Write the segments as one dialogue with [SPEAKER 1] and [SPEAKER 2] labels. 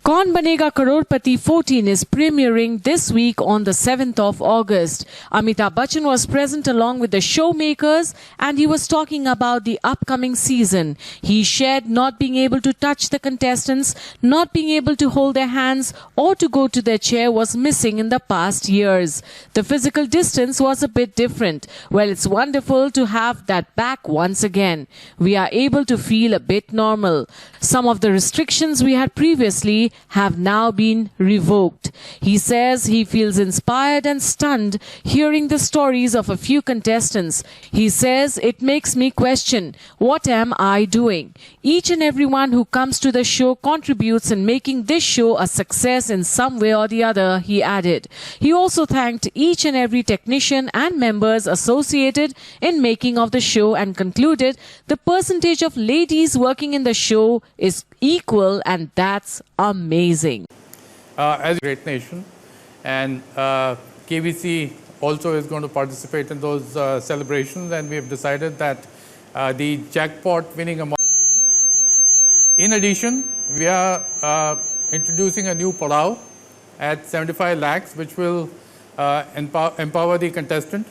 [SPEAKER 1] Kaun Banega Crorepati 14 is premiering this week on the 7th of August. Amitabh Bachchan was present along with the showmakers and he was talking about the upcoming season. He shared not being able to touch the contestants, not being able to hold their hands or to go to their chair was missing in the past years. The physical distance was a bit different. Well, it's wonderful to have that back once again. We are able to feel a bit normal. Some of the restrictions we had previously have now been revoked. He says he feels inspired and stunned hearing the stories of a few contestants. He says it makes me question, what am I doing? Each and everyone who comes to the show contributes in making this show a success in some way or the other, he added. He also thanked each and every technician and members associated in making of the show and concluded the percentage of ladies working in the show is equal, and that's amazing.
[SPEAKER 2] As a great nation, and KBC also is going to participate in those celebrations, and we have decided that the jackpot winning amount. In addition, we are introducing a new padao at 75 lakhs, which will empower the contestant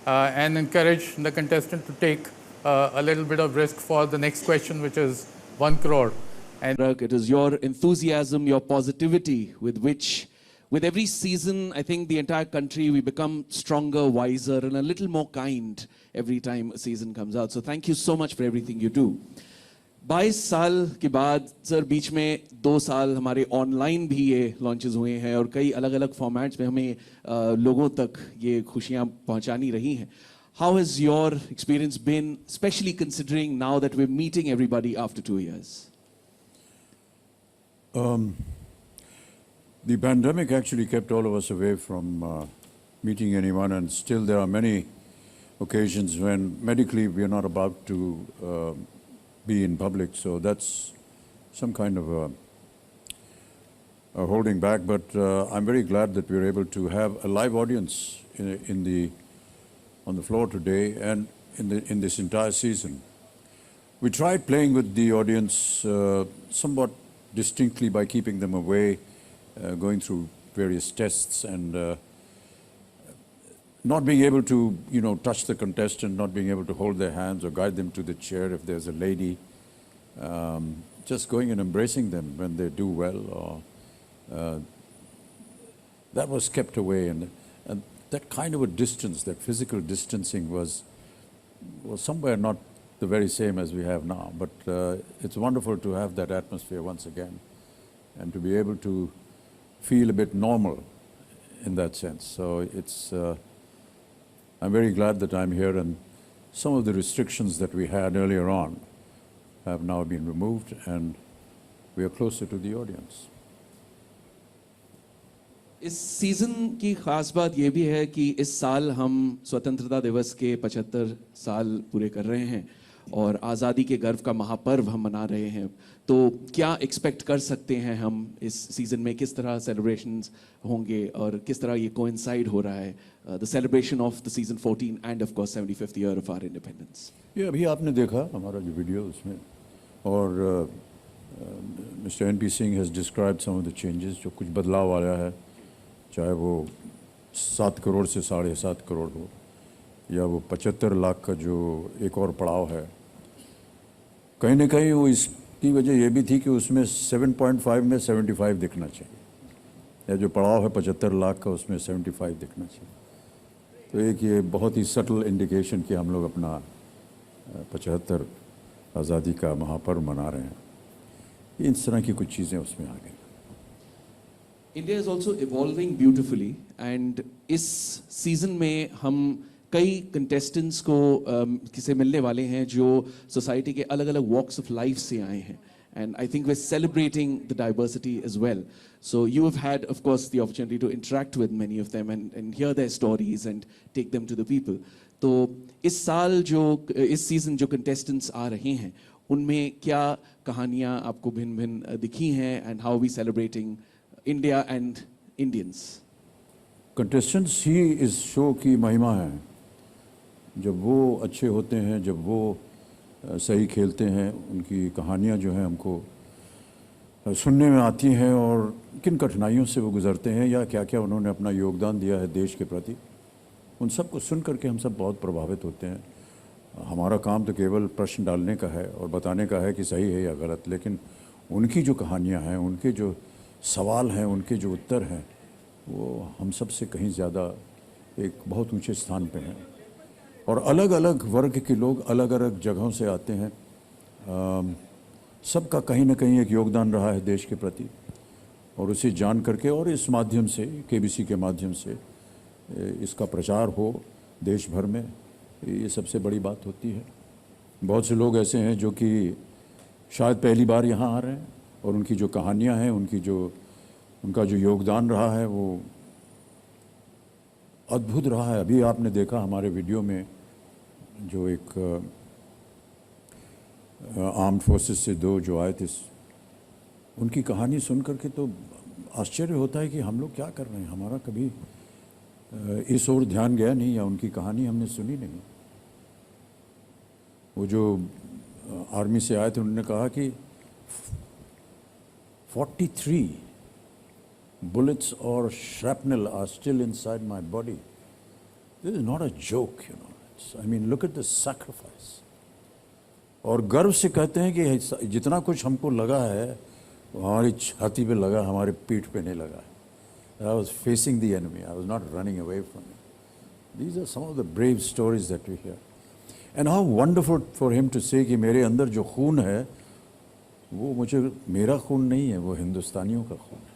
[SPEAKER 2] and encourage the contestant to take a little bit of risk for the next question, which is 1 crore.
[SPEAKER 3] And it is your enthusiasm, your positivity with which, with every season, I think the entire country, we become stronger, wiser, and a little more kind every time a season comes out. So thank you so much for everything you do. 22 साल के बाद sir बीच में 2 साल हमारे online भी ये launches हुए हैं और कई अलग-अलग फॉर्मेट्स में हमें लोगों तक ये खुशियां पहुंचानी रही हैं. How has your experience been, especially considering now that we're meeting everybody after 2 years?
[SPEAKER 4] The pandemic actually kept all of us away from meeting anyone, and still there are many occasions when medically we are not about to be in public, so that's some kind of a holding back, but I'm very glad that we're able to have a live audience on the floor today and in this entire season. We tried playing with the audience somewhat distinctly by keeping them away, going through various tests and not being able to, touch the contestant, not being able to hold their hands or guide them to the chair if there's a lady, just going and embracing them when they do well. That was kept away, and that kind of a distance, that physical distancing was somewhere not the very same as we have now, but it's wonderful to have that atmosphere once again and to be able to feel a bit normal in that sense. So it's, I'm very glad that I'm here, and some of the restrictions that we had earlier on have now been removed and we are closer to the audience.
[SPEAKER 3] इस season की खास बात ये भी है कि इस साल हम स्वतंत्रता दिवस के 75 साल पूरे कर रहे हैं और आज़ादी के गर्व का महापर्व हम मना रहे हैं. तो क्या एक्सपेक्ट कर सकते हैं हम इस सीजन में, किस तरह सेलिब्रेशंस होंगे और किस तरह ये कोइंसाइड हो रहा है, the celebration of the season 14 and of course 75th year of our independence.
[SPEAKER 4] ये अभी आपने देखा हमारा जो वीडियो उसमें, और mister NP Singh has described some of the changes, जो कुछ बदलाव आया है, चाहे वो 7 करोड़ से 7.5 करोड़ हो या वो 75 लाख का जो एक और पड़ाव है. कहीं ना कहीं वो इसकी वजह ये भी थी कि उसमें 7.5 में 75 दिखना चाहिए, या जो पड़ाव है 75 लाख का उसमें 75 दिखना चाहिए. तो एक ये बहुत ही सटल इंडिकेशन कि हम लोग अपना 75 आज़ादी का महापर्व मना रहे हैं. इस तरह की कुछ चीज़ें उसमें आ गई.
[SPEAKER 3] India is also evolving beautifully, and इस सीजन में हम कई contestants को किसे मिलने वाले हैं जो सोसाइटी के अलग-अलग walks of life से आए हैं, and I think we're celebrating the diversity as well. So you have had, of course, the opportunity to interact with many of them and hear their stories and take them to the people. तो इस साल इस season जो contestants आ रहे हैं, उनमें क्या कहानियाँ आपको भिन्न-भिन्न दिखी हैं, and how are we celebrating India and Indians?
[SPEAKER 4] Contestants ही इस शो की महिमा है. जब वो अच्छे होते हैं, जब वो सही खेलते हैं, उनकी कहानियाँ जो हैं हमको सुनने में आती हैं और किन कठिनाइयों से वो गुज़रते हैं या क्या क्या उन्होंने अपना योगदान दिया है देश के प्रति, उन सब को सुन करके हम सब बहुत प्रभावित होते हैं। हमारा काम तो केवल प्रश्न डालने का है और बताने का है कि सही है या गलत, लेकिन उनकी जो कहानियाँ हैं, उनके जो सवाल हैं, उनके जो उत्तर हैं, वो हम सब से कहीं ज़्यादा एक बहुत ऊंचे स्थान पे हैं। और अलग अलग वर्ग के लोग अलग अलग जगहों से आते हैं। सबका कहीं ना कहीं एक योगदान रहा है देश के प्रति, और उसे जान करके और इस माध्यम से, केबीसी के माध्यम से इसका प्रचार हो देश भर में, ये सबसे बड़ी बात होती है। बहुत से लोग ऐसे हैं जो कि शायद पहली बार यहाँ आ रहे हैं और उनकी जो कहानियाँ हैं, उनका जो योगदान रहा है वो अद्भुत रहा है। अभी आपने देखा हमारे वीडियो में जो एक आर्म्ड फोर्सेस से दो जो आए थे, उनकी कहानी सुन करके तो आश्चर्य होता है कि हम लोग क्या कर रहे हैं। हमारा कभी इस ओर ध्यान गया नहीं या उनकी कहानी हमने सुनी नहीं। वो जो आर्मी से आए थे उन्होंने कहा कि 43 bullets or shrapnel are still inside my body. This is not a joke, you know. I mean, look at the sacrifice. और गर्व से कहते हैं कि जितना कुछ हमको लगा है वो हमारी छाती पे लगा, हमारे पीठ पे नहीं लगा। I was facing the enemy. I was not running away from it. These are some of the brave stories that we hear. And how wonderful for him to say कि मेरे अंदर जो खून है वो मेरा खून नहीं है, वो हिंदुस्तानियों का खून है,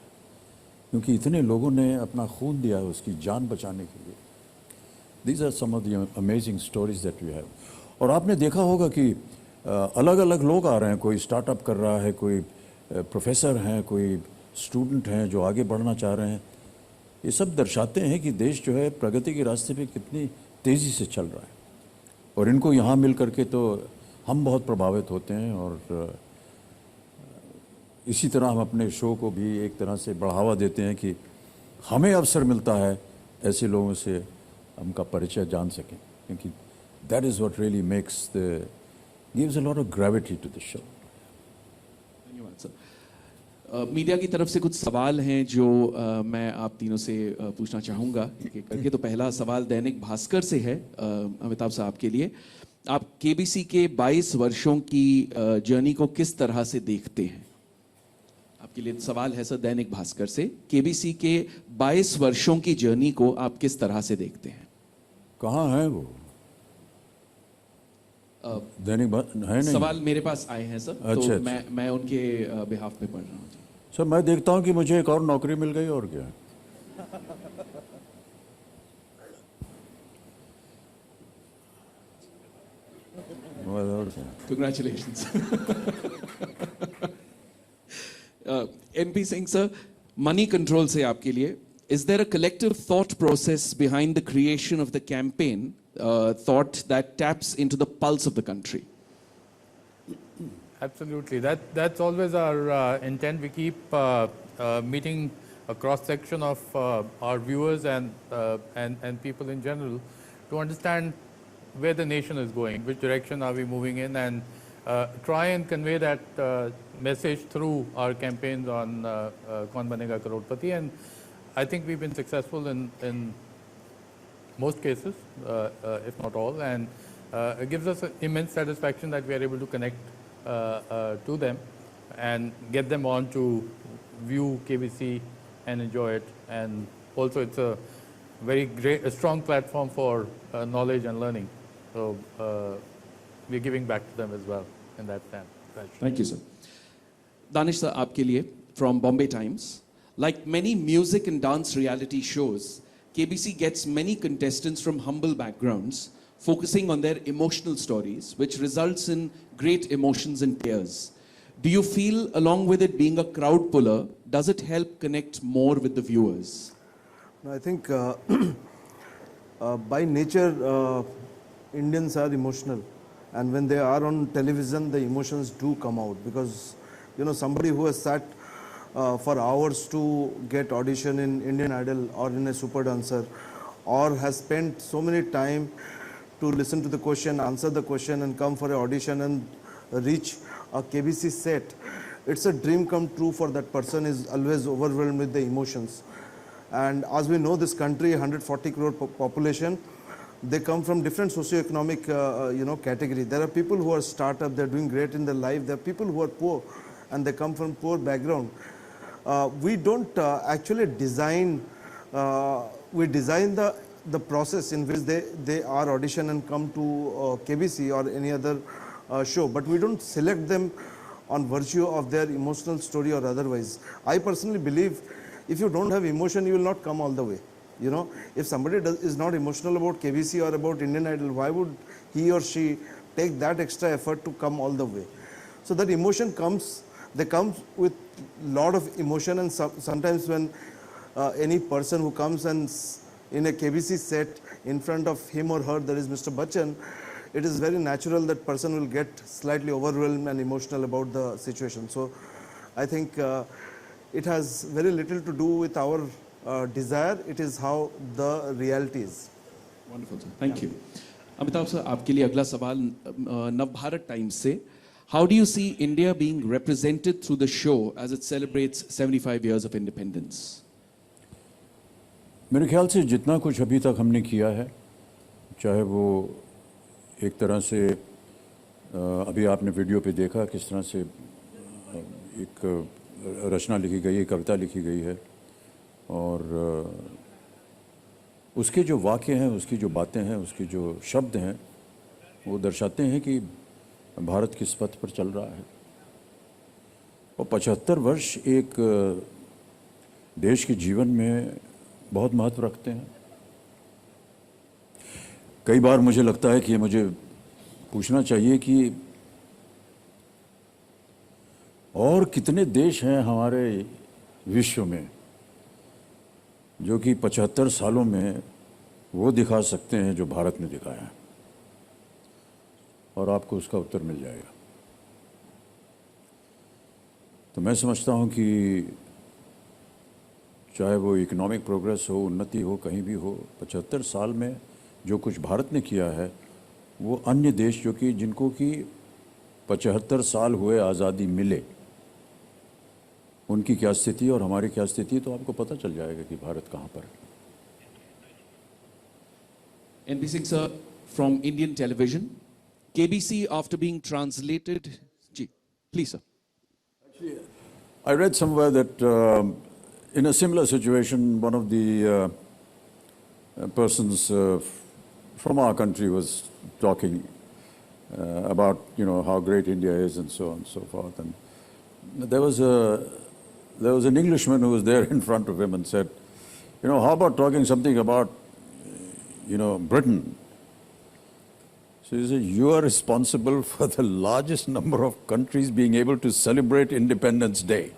[SPEAKER 4] क्योंकि इतने लोगों ने अपना खून दिया है उसकी जान बचाने के लिए। These are some of the amazing stories that we have. और आपने देखा होगा कि अलग अलग लोग आ रहे हैं, कोई स्टार्टअप कर रहा है, कोई प्रोफेसर हैं, कोई स्टूडेंट हैं जो आगे बढ़ना चाह रहे हैं। ये सब दर्शाते हैं कि देश जो है प्रगति के रास्ते पे कितनी तेज़ी से चल रहा है, और इनको यहाँ मिल करके तो हम बहुत प्रभावित होते हैं। और इसी तरह हम अपने शो को भी एक तरह से बढ़ावा देते हैं कि हमें अवसर मिलता है ऐसे लोगों से हमका परिचय जान सकें, क्योंकि that is what really makes gives a lot of gravity to the show.
[SPEAKER 3] धन्यवाद सर। मीडिया की तरफ से कुछ सवाल हैं जो मैं आप तीनों से पूछना चाहूँगा करके। तो पहला सवाल दैनिक भास्कर से है अमिताभ साहब के लिए। आप केबीसी के 22 वर्षों की जर्नी को किस तरह से देखते हैं? आपके लिए सवाल है सर दैनिक भास्कर से। केबीसी के 22 वर्षों की जर्नी को आप किस तरह से देखते हैं?
[SPEAKER 4] कहाँ है वो दैनिक है? नहीं,
[SPEAKER 3] सवाल मेरे पास आए हैं सर।
[SPEAKER 4] अच्छा,
[SPEAKER 3] तो मैं उनके बिहाफ पे पढ़ रहा हूँ।
[SPEAKER 4] सर मैं देखता हूँ कि मुझे एक और नौकरी मिल गई, और क्या।
[SPEAKER 3] Congratulations. NP Singh sir, money control से आपके लिए, is there a collective thought process behind the creation of the campaign, thought that taps into the pulse of the country?
[SPEAKER 2] Absolutely. That's always our intent. We keep meeting a cross section of our viewers and people in general to understand where the nation is going, which direction are we moving in, and try and convey that message through our campaigns on Kaun Banega Crorepati. And I think we've been successful in most cases, if not all, and it gives us immense satisfaction that we are able to connect to them and get them on to view KBC and enjoy it. And also it's a a strong platform for knowledge and learning. So we're giving back to them as well in that sense.
[SPEAKER 3] Thank you, sir. Danish sir, आपके लिए from Bombay Times. Like many music and dance reality shows, KBC gets many contestants from humble backgrounds, focusing on their emotional stories, which results in great emotions and tears. Do you feel, along with it being a crowd puller, does it help connect more with the viewers?
[SPEAKER 5] No, I think by nature, Indians are emotional, and when they are on television, the emotions do come out, because you know, somebody who has sat for hours to get audition in Indian Idol or in a Super Dancer, or has spent so many time to listen to the question, answer the question, and come for an audition and reach a KBC set, it's a dream come true for that person, is always overwhelmed with the emotions. And as we know, this country, 140 crore population, they come from different socio-economic category. There are people who are startup, they're doing great in their life. There are people who are poor and they come from poor background. We don't actually design, we design the process in which they are audition and come to KBC or any other show, but we don't select them on virtue of their emotional story or otherwise. I personally believe if you don't have emotion, you will not come all the way. You know, if somebody is not emotional about KBC or about Indian Idol, why would he or she take that extra effort to come all the way? So that emotion comes, they come with lot of emotion, and sometimes when any person who comes and in a KBC set, in front of him or her there is Mr. Bachchan, it is very natural that person will get slightly overwhelmed and emotional about the situation. So I think it has very little to do with our desire, it is how the reality is.
[SPEAKER 3] Wonderful, sir. Thank you. Amitabh sir, आपके लिए अगला सवाल Navbharat times से. How do you see India being represented through the show as it celebrates 75 years of independence?
[SPEAKER 4] मेरे ख्याल से जितना कुछ अभी तक हमने किया है, चाहे वो एक तरह से अभी आपने वीडियो पे देखा किस तरह से एक रचना लिखी गई है, कविता लिखी गई है, और उसके जो वाक्य हैं, उसकी जो बातें हैं, उसके जो शब्द हैं, वो दर्शाते हैं कि भारत किस पथ पर चल रहा है. और 75 वर्ष एक देश के जीवन में बहुत महत्व रखते हैं. कई बार मुझे लगता है कि मुझे पूछना चाहिए कि और कितने देश हैं हमारे विश्व में जो कि 75 सालों में वो दिखा सकते हैं जो भारत ने दिखाया है, और आपको उसका उत्तर मिल जाएगा. तो मैं समझता हूं कि चाहे वो इकोनॉमिक प्रोग्रेस हो, उन्नति हो, कहीं भी हो, 75 साल में जो कुछ भारत ने किया है वो अन्य देश जो कि जिनको कि 75 साल हुए आज़ादी मिले, उनकी क्या स्थिति और हमारी क्या स्थिति, तो आपको पता चल जाएगा कि भारत कहाँ पर है.
[SPEAKER 3] NP Singh sir from Indian television. KBC after being translated. Ji, please sir.
[SPEAKER 4] Actually, I read somewhere that in a similar situation, one of the persons from our country was talking about, you know, how great India is and so on and so forth. And there was an Englishman who was there in front of him and said, you know, how about talking something about, you know, Britain? So he said, you are responsible for the largest number of countries being able to celebrate Independence Day.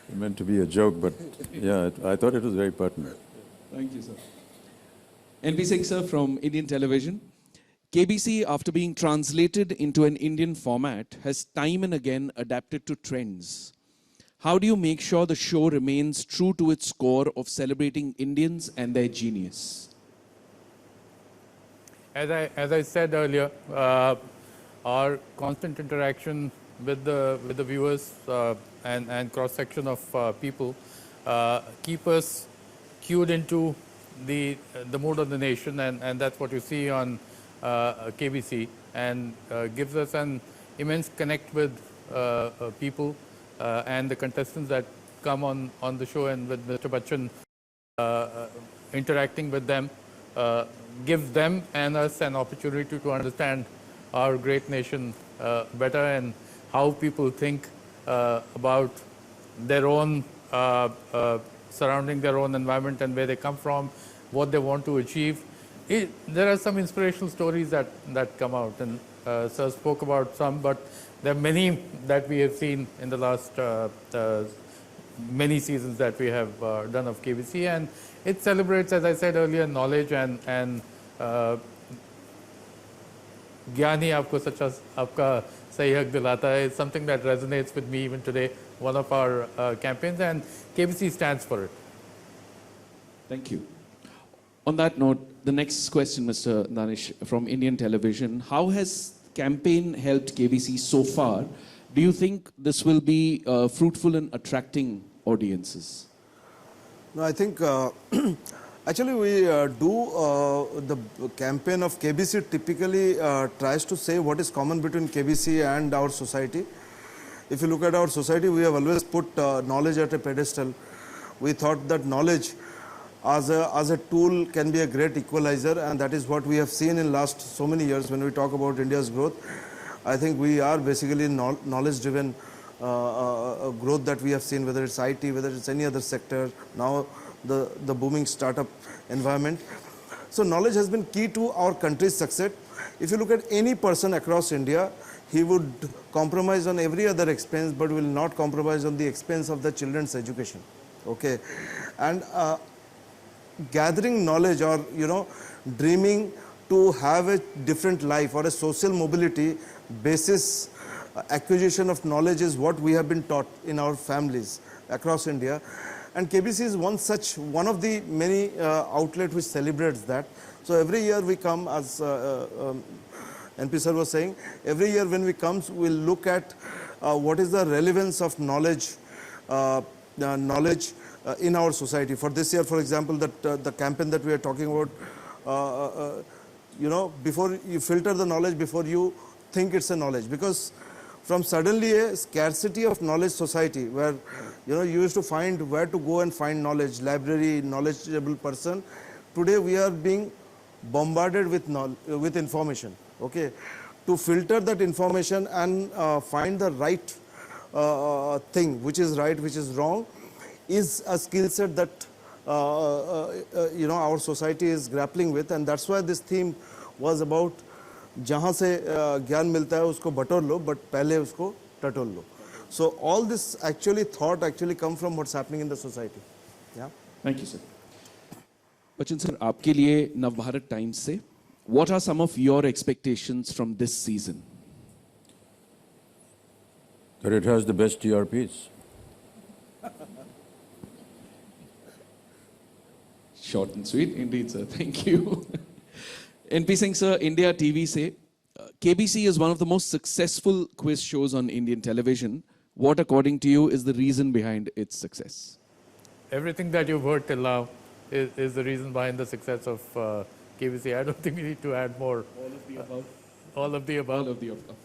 [SPEAKER 4] It meant to be a joke, but yeah, I thought it was very pertinent.
[SPEAKER 3] Thank you, sir. NP Singh sir from Indian television. KBC, after being translated into an Indian format, has time and again adapted to trends. How do you make sure the show remains true to its core of celebrating Indians and their genius?
[SPEAKER 2] As I said earlier, our constant interaction with the viewers and cross-section of people keep us cued into the mood of the nation, and that's what you see on KBC, and gives us an immense connect with people and the contestants that come on the show, and with Mr. Bachchan interacting with them gives them and us an opportunity to understand our great nation better, and how people think about their own surrounding their own environment and where they come from, what they want to achieve. There are some inspirational stories that come out, and Sir spoke about some, but there are many that we have seen in the last many seasons that we have done of KBC, and it celebrates, as I said earlier, knowledge and ज्ञान ही आपको सच्चा आपका सही हक दिलाता है. It's something that resonates with me even today, one of our campaigns, and KBC stands for it.
[SPEAKER 3] Thank you. On that note, the next question, Mr. Danish, from Indian television. How has campaign helped KBC so far? Do you think this will be fruitful in attracting audiences?
[SPEAKER 5] No, I think actually we the campaign of KBC typically tries to say what is common between KBC and our society. If you look at our society, we have always put knowledge at a pedestal. We thought that knowledge as a tool can be a great equalizer, and that is what we have seen in last so many years when we talk about India's growth. I think we are basically knowledge-driven growth that we have seen, whether it's IT, whether it's any other sector, now the booming startup environment. So knowledge has been key to our country's success. If you look at any person across India, he would compromise on every other expense, but will not compromise on the expense of the children's education. Okay, and gathering knowledge, or dreaming to have a different life or a social mobility basis acquisition of knowledge is what we have been taught in our families across India, and KBC is one of the many outlets which celebrates that. So every year we come, as NP sir was saying, every year when we come, we'll look at what is the relevance of knowledge in our society. For this year, for example, the campaign that we are talking about, before you filter the knowledge, before you think it's a knowledge, because from suddenly a scarcity of knowledge society where you used to find where to go and find knowledge, library, knowledgeable person, today we are being bombarded with information. Okay, to filter that information and find the right thing, which is right, which is wrong, is a skill set that our society is grappling with, and that's why this theme was about जहाँ से ज्ञान मिलता है उसको बटोर लो, but पहले उसको टटोल लो. So all this thought come from what's happening in the society. Yeah.
[SPEAKER 3] Thank you, sir. Bachchan sir, आपके लिए नवभारत टाइम्स से, what are some of your expectations from this season?
[SPEAKER 4] That it has the best TRPs.
[SPEAKER 3] Short and sweet, indeed, sir. Thank you. NP Singh sir, India TV say, KBC is one of the most successful quiz shows on Indian television. What, according to you, is the reason behind its success?
[SPEAKER 2] Everything that you've heard till now is the reason behind the success of KBC. I don't think we need to add more.
[SPEAKER 3] All of the above.
[SPEAKER 2] All of the above.
[SPEAKER 3] All of the above.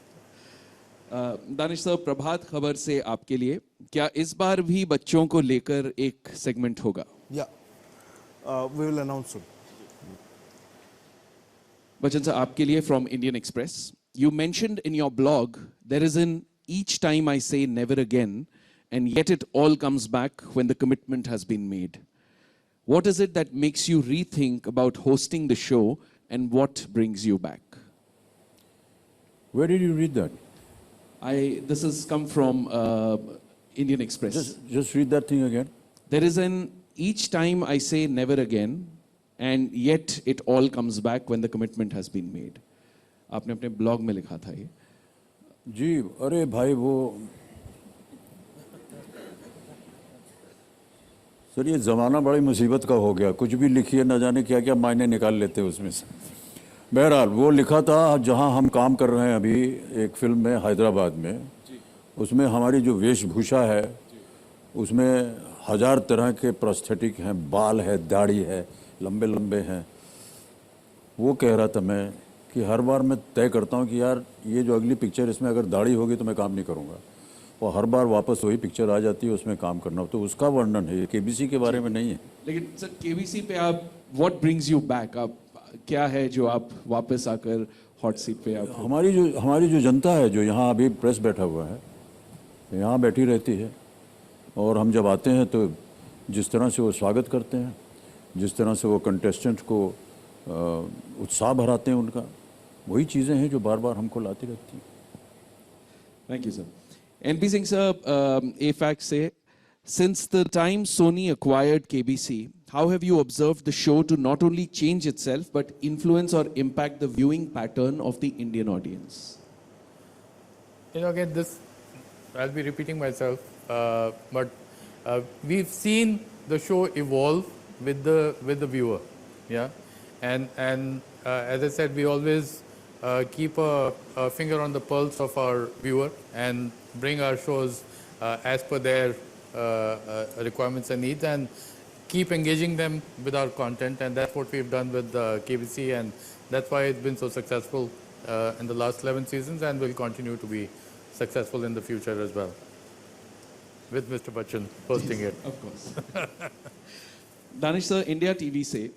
[SPEAKER 3] Danish sir, Prabhat Khabar से आपके लिए, क्या इस बार भी बच्चों को लेकर एक सेगमेंट होगा?
[SPEAKER 5] Yeah, we will announce soon.
[SPEAKER 3] Bachchan sir, आपके लिए from Indian Express. You mentioned in your blog, there is an each time I say never again, and yet it all comes back when the commitment has been made. What is it that makes you rethink about hosting the show, and what brings you back?
[SPEAKER 4] Where did you read that?
[SPEAKER 3] This has come from Indian Express.
[SPEAKER 4] Just read that thing again.
[SPEAKER 3] There is an each time I say never again, and yet it all comes back when the commitment has been made. आपने अपने blog में लिखा था ये.
[SPEAKER 4] जी, अरे भाई वो sir ये ज़माना बड़ी मुसीबत का हो गया, कुछ भी लिखिए न जाने क्या क्या मायने निकाल लेते हैं उसमें से. बहरहाल वो लिखा था जहां हम काम कर रहे हैं अभी एक फिल्म में हैदराबाद में, उसमें हमारी जो वेशभूषा है उसमें 1000 तरह के प्रोस्थेटिक हैं, बाल है, दाढ़ी है, लंबे लंबे हैं. वो कह रहा था मैं कि हर बार मैं तय करता हूँ कि यार ये जो अगली पिक्चर इसमें अगर दाढ़ी होगी तो मैं काम नहीं करूँगा, और हर बार वापस वही पिक्चर आ जाती है, उसमें काम करना. तो उसका वर्णन है, ये केबीसी के बारे में नहीं है.
[SPEAKER 3] लेकिन सर केबीसी पे आप व्हाट ब्रिंग्स यू बैक, आप क्या है जो आप वापस आकर हॉट सीट पे आप?
[SPEAKER 4] हमारी जो जनता है, जो यहाँ अभी प्रेस बैठा हुआ है, यहाँ बैठी रहती है, और हम जब आते हैं तो जिस तरह से वो स्वागत करते हैं, जिस तरह से वो कंटेस्टेंट को उत्साह भराते हैं उनका, वही चीज़ें हैं जो बार बार हमको लाती रहती हैं.
[SPEAKER 3] Thank you sir. NP Singh sir, AFAC say, since the time Sony acquired KBC, how have you observed the show to not only change itself but influence or impact the viewing pattern of the Indian audience?
[SPEAKER 2] Again, this, I'll be repeating myself, but we've seen the show evolve with the viewer, yeah, and as I said, we always keep a finger on the pulse of our viewer and bring our shows as per their requirements and needs, and keep engaging them with our content. And that's what we've done with KBC, and that's why it's been so successful in the last 11 seasons, and will continue to be successful in the future as well, with Mr. Bachchan hosting it.
[SPEAKER 3] Of course. Danish sir, India TV say,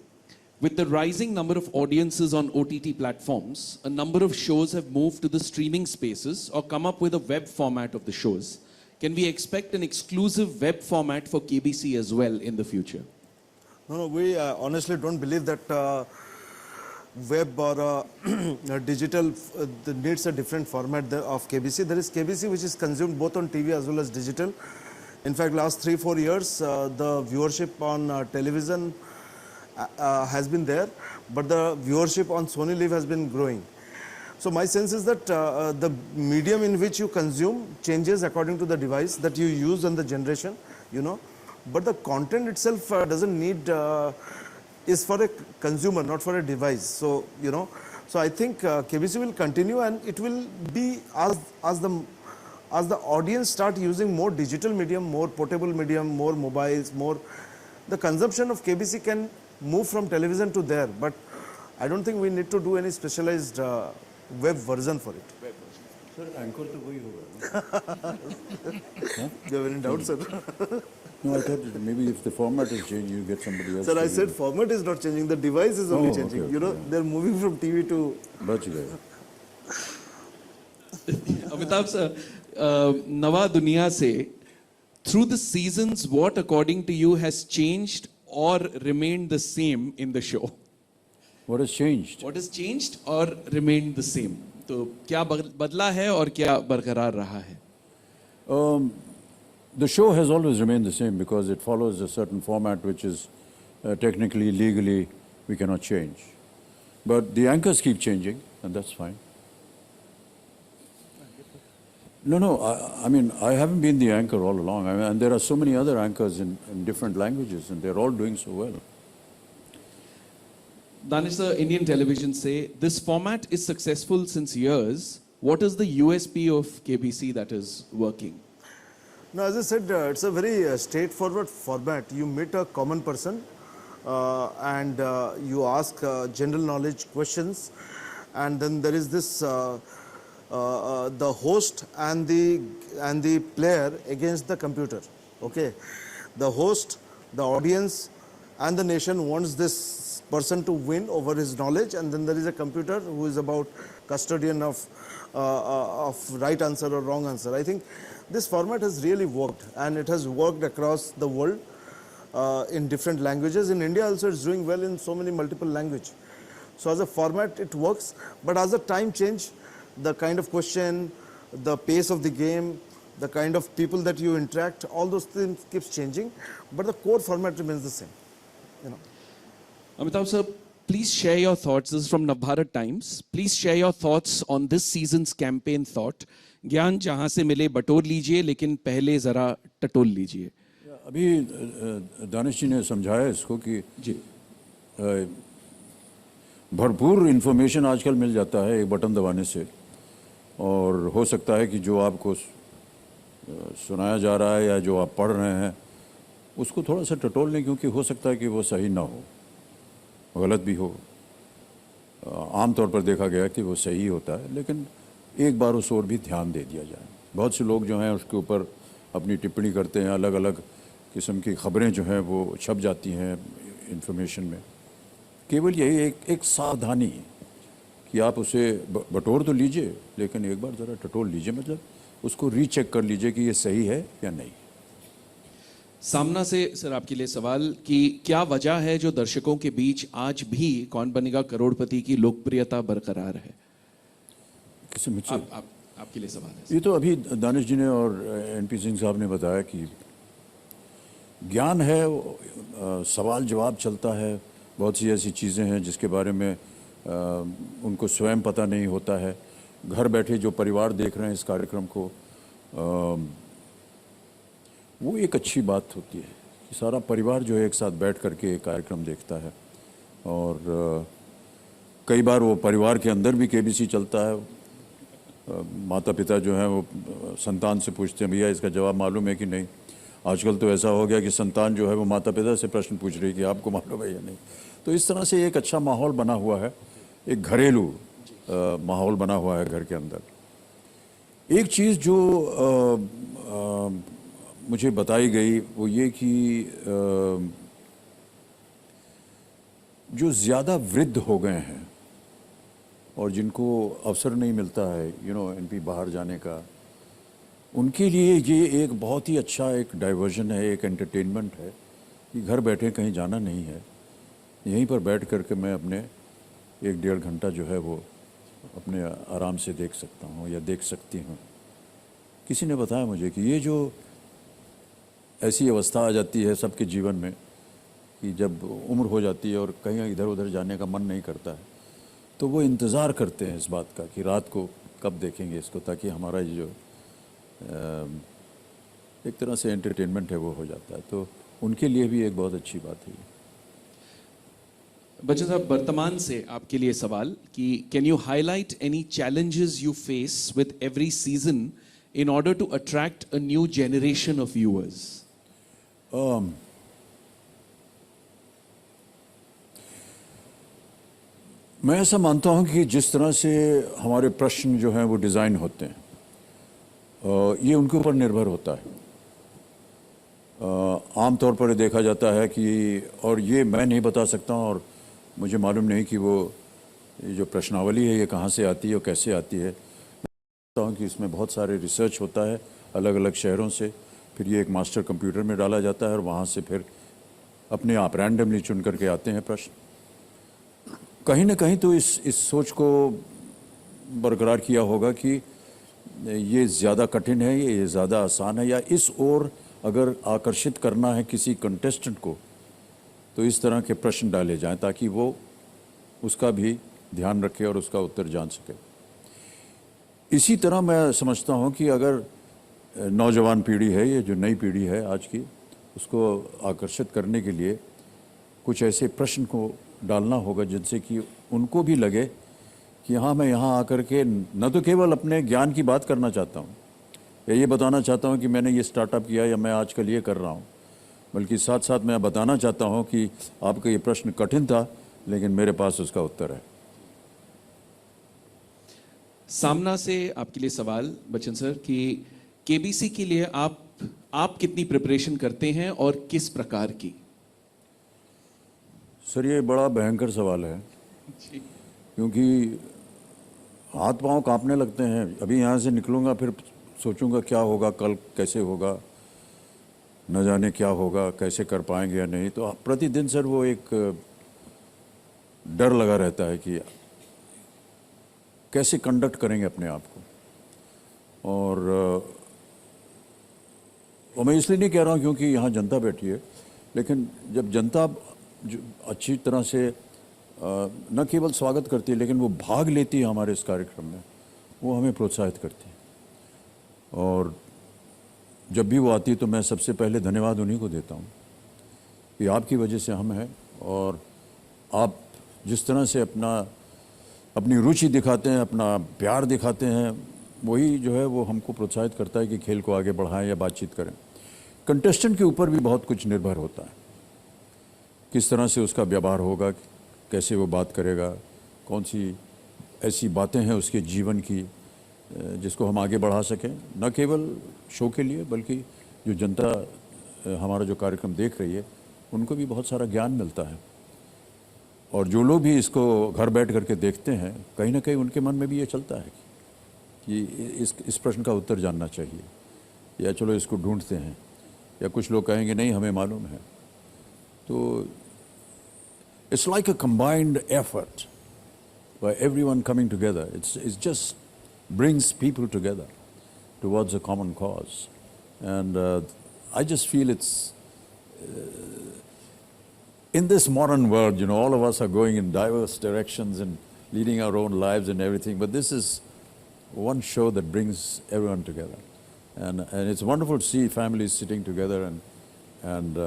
[SPEAKER 3] with the rising number of audiences on OTT platforms, a number of shows have moved to the streaming spaces or come up with a web format of the shows. Can we expect an exclusive web format for KBC as well in the future?
[SPEAKER 5] No, we honestly don't believe that web or digital needs a different format of KBC. There is KBC which is consumed both on TV as well as digital. In fact, last 3-4 years, the viewership on television has been there, but the viewership on Sony Live has been growing. So my sense is that the medium in which you consume changes according to the device that you use and the generation, you know. But the content itself doesn't need, is for a consumer, not for a device. So, you know, so I think KBC will continue, and it will be as the audience start using more digital medium, more portable medium, more mobiles, more, the consumption of KBC can move from television to there. But I don't think we need to do any specialized web version for it.
[SPEAKER 4] Sir, anchor to वही होगा.
[SPEAKER 5] Do you have any doubt, sir?
[SPEAKER 4] No, I thought that maybe if the format is changed, you get somebody else.
[SPEAKER 5] Sir, I
[SPEAKER 4] to
[SPEAKER 5] said
[SPEAKER 4] do it.
[SPEAKER 5] format is not changing. The device is only
[SPEAKER 4] Oh, okay,
[SPEAKER 5] changing.
[SPEAKER 4] okay,
[SPEAKER 5] You know,
[SPEAKER 4] yeah.
[SPEAKER 5] they're moving from TV to.
[SPEAKER 4] बच गए.
[SPEAKER 3] Amitabh sir, Nawa Duniya say, through the seasons, what according to you has changed or remained the same in the show?
[SPEAKER 4] What has changed?
[SPEAKER 3] What has changed or remained the same? तो क्या बदला है और क्या बरकरार रहा है?
[SPEAKER 4] The show has always remained the same because it follows a certain format which is technically, legally, we cannot change. But the anchors keep changing, and that's fine. No, I mean, I haven't been the anchor all along. I mean, and there are so many other anchors in different languages, and they're all doing so well.
[SPEAKER 3] Danish sir, Indian television say, this format is successful since years. What is the USP of KBC that is working?
[SPEAKER 5] No, as I said, it's a very straightforward format. You meet a common person and you ask general knowledge questions, and then there is this the host and the player against the computer. Okay, the host, the audience, and the nation wants this person to win over his knowledge, and then there is a computer who is about custodian of right answer or wrong answer. I think this format has really worked, and it has worked across the world in different languages. In India also it's doing well in so many multiple languages. So as a format it works, but as the time change, the kind of question, the pace of the game, the kind of people that you interact, all those things keeps changing, but the core format remains the same. You know.
[SPEAKER 3] Amitabh sir, please share your thoughts. This is from Navbharat Times. Please share your thoughts on this season's campaign thought. ज्ञान जहां से मिले बटोर लीजिए, लेकिन पहले जरा टटोल लीजिए.
[SPEAKER 4] अभी दानिश जी ने समझाया इसको कि
[SPEAKER 3] जी
[SPEAKER 4] भरपूर इन्फॉर्मेशन आजकल मिल जाता है एक बटन दबाने से, और हो सकता है कि जो आपको सुनाया जा रहा है या जो आप पढ़ रहे हैं उसको थोड़ा सा टटोल लें, क्योंकि हो सकता है कि वो सही ना हो, गलत भी हो. आम तौर पर देखा गया कि वो सही होता है, लेकिन एक बार उस ओर भी ध्यान दे दिया जाए. बहुत से लोग जो हैं उसके ऊपर अपनी टिप्पणी करते हैं, अलग अलग किस्म की खबरें जो हैं वो छप जाती हैं इन्फॉर्मेशन में. केवल यही एक सावधानी है कि आप उसे बटोर तो लीजिए, लेकिन एक बार ज़रा टटोल लीजिए, मतलब उसको रीचेक कर लीजिए कि ये सही है या नहीं.
[SPEAKER 3] सामना से सर आपके लिए सवाल कि क्या वजह है जो दर्शकों के बीच आज भी कौन बनेगा करोड़पति की लोकप्रियता बरकरार है?
[SPEAKER 4] किसी मुझसे
[SPEAKER 3] आपके लिए सवाल है.
[SPEAKER 4] ये तो अभी दानिश जी ने और एनपी सिंह साहब ने बताया कि ज्ञान है, सवाल जवाब चलता है, बहुत सी ऐसी चीज़ें हैं जिसके बारे में उनको स्वयं पता नहीं होता है. घर बैठे जो परिवार देख रहे हैं इस कार्यक्रम को, वो एक अच्छी बात होती है कि सारा परिवार जो है एक साथ बैठ करके एक कार्यक्रम देखता है. और कई बार वो परिवार के अंदर भी केबीसी चलता है। माता पिता जो हैं वो संतान से पूछते हैं भैया इसका जवाब मालूम है कि नहीं। आजकल तो ऐसा हो गया कि संतान जो है वो माता पिता से प्रश्न पूछ रही है कि आपको मालूम है या नहीं। तो इस तरह से एक अच्छा माहौल बना हुआ है, एक घरेलू माहौल बना हुआ है घर के अंदर। एक चीज़ जो मुझे बताई गई वो ये कि जो ज़्यादा वृद्ध हो गए हैं और जिनको अवसर नहीं मिलता है एनपी बाहर जाने का, उनके लिए ये एक बहुत ही अच्छा एक डाइवर्जन है, एक एंटरटेनमेंट है कि घर बैठे कहीं जाना नहीं है, यहीं पर बैठ करके मैं अपने 1-1.5 घंटा जो है वो अपने आराम से देख सकता हूँ या देख सकती हूँ। किसी ने बताया मुझे कि ये जो ऐसी अवस्था आ जाती है सबके जीवन में कि जब उम्र हो जाती है और कहीं इधर उधर जाने का मन नहीं करता है, तो वो इंतज़ार करते हैं इस बात का कि रात को कब देखेंगे इसको, ताकि हमारा ये जो एक तरह से एंटरटेनमेंट है वो हो जाता है। तो उनके लिए भी एक बहुत अच्छी बात है।
[SPEAKER 3] बच्चन साहब, वर्तमान से आपके लिए सवाल कि can you highlight any challenges you face with every season in order to attract a new generation of viewers?
[SPEAKER 4] मैं ऐसा मानता हूं कि जिस तरह से हमारे प्रश्न जो हैं वो डिज़ाइन होते हैं, ये उनके ऊपर निर्भर होता है। आम तौर पर देखा जाता है कि, और ये मैं नहीं बता सकता हूं और मुझे मालूम नहीं कि वो ये जो प्रश्नावली है ये कहाँ से आती है और कैसे आती है, कि इसमें बहुत सारे रिसर्च होता है अलग अलग शहरों से, फिर ये एक मास्टर कंप्यूटर में डाला जाता है और वहाँ से फिर अपने आप रैंडमली चुन करके आते हैं प्रश्न। कहीं ना कहीं तो इस सोच को बरकरार किया होगा कि ये ज़्यादा कठिन है, ये ज़्यादा आसान है, या इस ओर अगर आकर्षित करना है किसी कंटेस्टेंट को तो इस तरह के प्रश्न डाले जाएं ताकि वो उसका भी ध्यान रखे और उसका उत्तर जान सके। इसी तरह मैं समझता हूँ कि अगर नौजवान पीढ़ी है, ये जो नई पीढ़ी है आज की, उसको आकर्षित करने के लिए कुछ ऐसे प्रश्न को डालना होगा जिनसे कि उनको भी लगे कि हाँ, मैं यहाँ आकर के न तो केवल अपने ज्ञान की बात करना चाहता हूँ या ये बताना चाहता हूँ कि मैंने ये स्टार्टअप किया या मैं आजकल ये कर रहा हूँ, बल्कि साथ साथ मैं बताना चाहता हूँ कि आपका ये प्रश्न कठिन था लेकिन मेरे पास उसका उत्तर है।
[SPEAKER 3] सामना से आपके लिए सवाल बच्चन सर कि केबीसी के लिए आप कितनी प्रिपरेशन करते हैं और किस प्रकार की?
[SPEAKER 4] सर ये बड़ा भयंकर सवाल है क्योंकि हाथ पांव कांपने लगते हैं। अभी यहाँ से निकलूँगा फिर सोचूंगा क्या होगा, कल कैसे होगा, न जाने क्या होगा, कैसे कर पाएंगे या नहीं। तो प्रतिदिन सर वो एक डर लगा रहता है कि कैसे कंडक्ट करेंगे अपने आप को। और मैं इसलिए नहीं कह रहा हूँ क्योंकि यहाँ जनता बैठी है, लेकिन जब जनता अच्छी तरह से न केवल स्वागत करती है लेकिन वो भाग लेती है हमारे इस कार्यक्रम में, वो हमें प्रोत्साहित करती है। और जब भी वो आती है तो मैं सबसे पहले धन्यवाद उन्हीं को देता हूँ कि आपकी वजह से हम हैं, और आप जिस तरह से अपनी रुचि दिखाते हैं, अपना प्यार दिखाते हैं, वही जो है वो हमको प्रोत्साहित करता है कि खेल को आगे बढ़ाएं या बातचीत करें। कंटेस्टेंट के ऊपर भी बहुत कुछ निर्भर होता है, किस तरह से उसका व्यवहार होगा, कैसे वो बात करेगा, कौन सी ऐसी बातें हैं उसके जीवन की जिसको हम आगे बढ़ा सकें, न केवल शो के लिए बल्कि जो जनता हमारा जो कार्यक्रम देख रही है उनको भी बहुत सारा ज्ञान मिलता है। और जो लोग भी इसको घर बैठ करके देखते हैं, कहीं ना कहीं उनके मन में भी ये चलता है कि इस प्रश्न का उत्तर जानना चाहिए, या चलो इसको ढूंढते हैं, या कुछ लोग कहेंगे नहीं हमें मालूम है। तो it's like a combined effort by everyone coming together. It's just brings people together towards a common cause, and I just feel it's in this modern world, you know, all of us are going in diverse directions and leading our own lives and everything, but this is one show that brings everyone together, and it's wonderful to see families sitting together and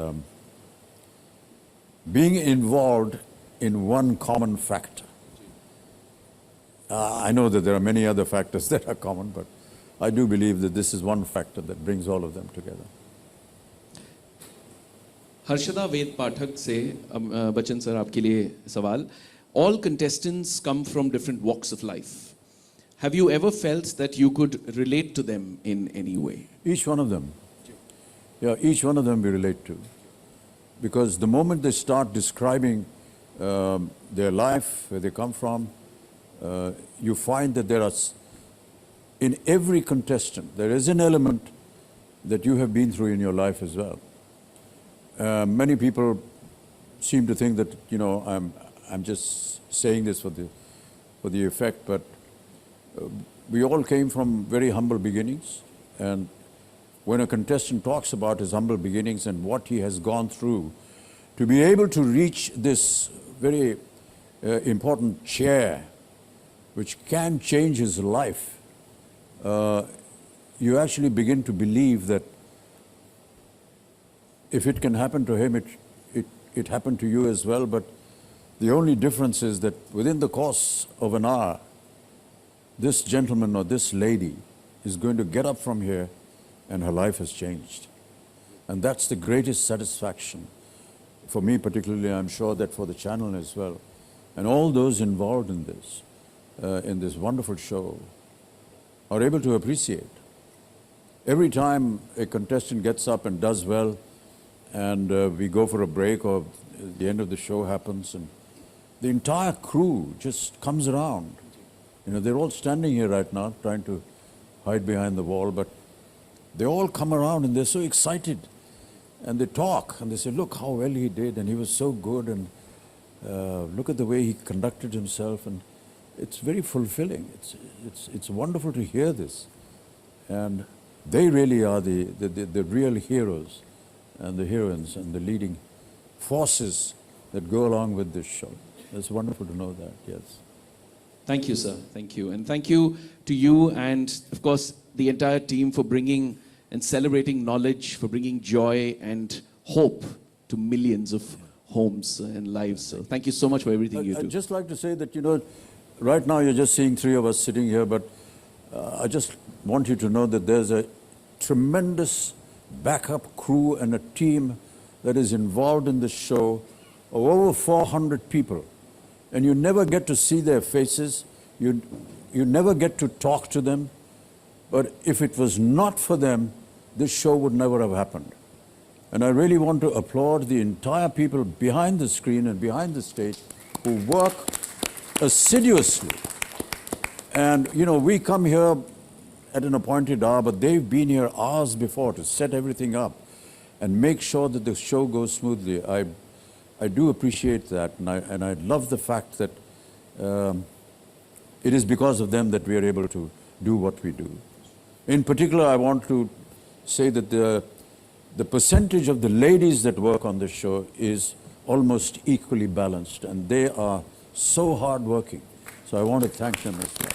[SPEAKER 4] being involved in one common factor. I know that there are many other factors that are common, but I do believe that this is one factor that brings all of them together.
[SPEAKER 3] Harshada Ved Pathak से Bachchan sir आपके लिए सवाल. All contestants come from different walks of life. Have you ever felt that you could relate to them in any way?
[SPEAKER 4] Each one of them. Yeah, each one of them we relate to. Because the moment they start describing their life, where they come from, you find that there are, in every contestant, there is an element that you have been through in your life as well. Many people seem to think that, you know, I'm just saying this for the effect, but we all came from very humble beginnings, and when a contestant talks about his humble beginnings and what he has gone through to be able to reach this very important chair, which can change his life, you actually begin to believe that if it can happen to him, it happened to you as well. But the only difference is that within the course of an hour, this gentleman or this lady is going to get up from here and her life has changed. And that's the greatest satisfaction for me particularly. I'm sure that for the channel as well. And all those involved in this wonderful show are able to appreciate. Every time a contestant gets up and does well, and we go for a break or the end of the show happens, and the entire crew just comes around. You know, they're all standing here right now trying to hide behind the wall, but they all come around and they're so excited. And they talk and they say, look how well he did, and he was so good, and look at the way he conducted himself. And it's very fulfilling. It's wonderful to hear this. And they really are the real heroes and the heroines and the leading forces that go along with this show. It's wonderful to know that, yes.
[SPEAKER 3] Thank you, sir. Thank you. And thank you to you and, of course, the entire team for bringing and celebrating knowledge, for bringing joy and hope to millions of homes and lives. So thank you so much for everything you do.
[SPEAKER 4] I'd just like to say that, you know, right now you're just seeing three of us sitting here, but I just want you to know that there's a tremendous backup crew and a team that is involved in this show of over 400 people. And you never get to see their faces. You never get to talk to them. But if it was not for them, this show would never have happened. And I really want to applaud the entire people behind the screen and behind the stage who work assiduously. And, you know, we come here at an appointed hour, but they've been here hours before to set everything up and make sure that the show goes smoothly. I do appreciate that, and I love the fact that it is because of them that we are able to do what we do. In particular, I want to say that the percentage of the ladies that work on this show is almost equally balanced, and they are so hardworking. So I want to thank them as well.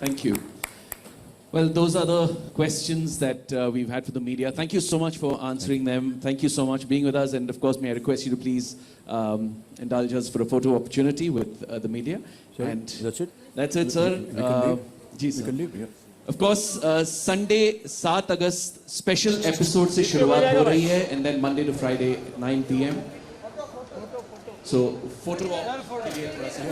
[SPEAKER 3] Thank you. Well, those are the questions that we've had for the media. Thank you so much for answering them. Thank you so much for being with us. And of course, may I request you to please indulge us for a photo opportunity with the media.
[SPEAKER 4] Sorry,
[SPEAKER 3] and
[SPEAKER 4] that's it?
[SPEAKER 3] That's it, sir.
[SPEAKER 4] We can leave.
[SPEAKER 3] Ji,
[SPEAKER 4] We
[SPEAKER 3] sir.
[SPEAKER 4] can leave, yeah.
[SPEAKER 3] Of course, Sunday 7 August special episode से शुरुआत हो रही है, and then Monday to Friday 9 p.m. So photo op के लिए थोड़ा सा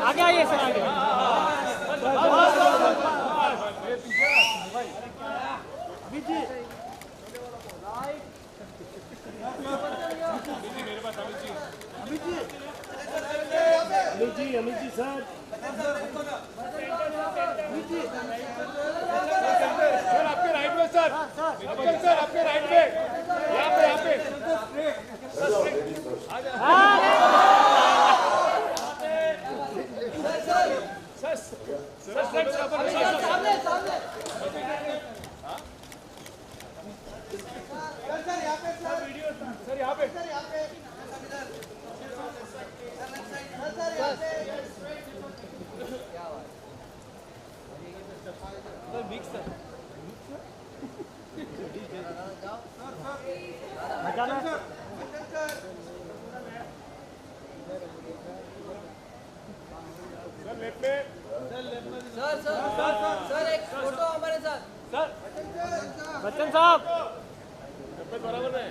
[SPEAKER 6] आगे आइए सर आगे मेरे पास अमित जी सर आपके राइट में सर आपके राइट में यहाँ पे सर यहाँ पे
[SPEAKER 7] सर एक फोटो हमारे साथ
[SPEAKER 6] सर बच्चन साहब बराबर में